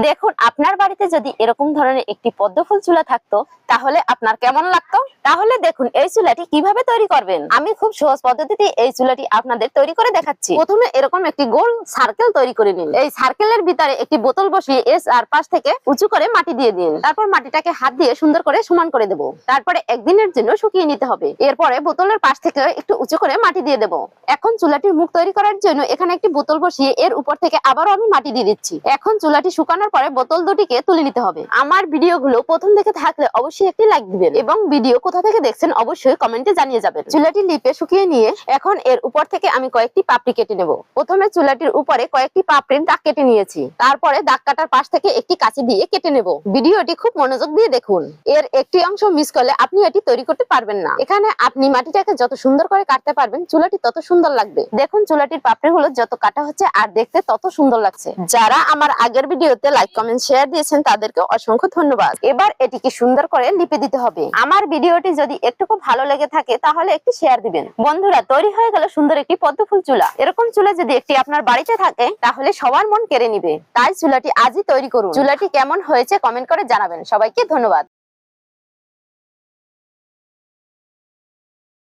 দেখুন, আপনার বাড়িতে যদি এরকম ধরনের একটি পদ্ম ফুল চুলা থাকতো তাহলে আপনার কেমন লাগতো? তাহলে দেখুন এই চুলাটি কিভাবে তৈরি করবেন। আমি খুব সহজ পদ্ধতিতে এই চুলাটি আপনাদের তৈরি করে দেখাচ্ছি। প্রথমে এরকম একটি গোল সার্কেল তৈরি করে নিন। এই সার্কেলের ভিতরে একটি বোতল বসিয়ে এর চারপাশ থেকে উঁচু করে মাটি দিয়ে দিন। তারপর মাটিটাকে হাত দিয়ে সুন্দর করে সমান করে দেব। তারপরে একদিনের জন্য শুকিয়ে নিতে হবে। এরপরে বোতলের পাশ থেকে একটু উঁচু করে মাটি দিয়ে দেব। এখন চুলাটির মুখ তৈরি করার জন্য এখানে একটি বোতল বসিয়ে এর উপর থেকে আবারও আমি মাটি দিয়ে দিচ্ছি। এখন চুলাটি শুকানোর পরে বোতল দুটিকে তুলে নিতে হবে। আমার ভিডিওগুলো প্রথম থেকে থাকলে অবশ্যই একটি লাইক দিবেন এবং ভিডিও কোথা থেকে দেখছেন অবশ্যই কমেন্টে জানিয়ে যাবেন। চুলাটি লিপে শুকিয়ে নিয়ে এখন এর উপর থেকে আমি কয়েকটি পাপড়ি কেটে নেব। প্রথমে চুলাটির উপরে কয়েকটি পাপড়ির দাগ কেটে নিয়েছি। তারপরে দাগ কাটার পাশ থেকে একটি কাঁচি দিয়ে কেটে নেব। ভিডিওটি খুব মনোযোগ দিয়ে দেখুন। এর একটি অংশ মিস করলে আপনি এটি তৈরি করতে পারবেন না। এখানে আপনি মাটিটাকে যত সুন্দর করে কাটতে পারবেন চুলাটি তত সুন্দর লাগবে। দেখুন চুলাটির পাপড়িগুলো যত কাটা হচ্ছে আর দেখতে তত সুন্দর লাগছে। যারা আমার আগের ভিডিওতে লাইক কমেন্ট শেয়ার দিয়েছেন তাদেরকে অসংখ্য ধন্যবাদ। এবার এটিকে সুন্দর করে লিপে দিতে হবে। আমার ভিডিওটি যদি একটুকু ভালো লেগে থাকে তাহলে একটি শেয়ার দিবেন। বন্ধুরা, তৈরি হয়ে গেল সুন্দর একটি পদ্ম ফুল চুলা। এরকম চুলা যদি একটি আপনার বাড়িতে থাকে তাহলে সবার মন কেড়ে নিবে। তাই চুলাটি আজই তৈরি করুন। চুলাটি কেমন হয়েছে কমেন্ট করে জানাবেন। সবাইকে ধন্যবাদ।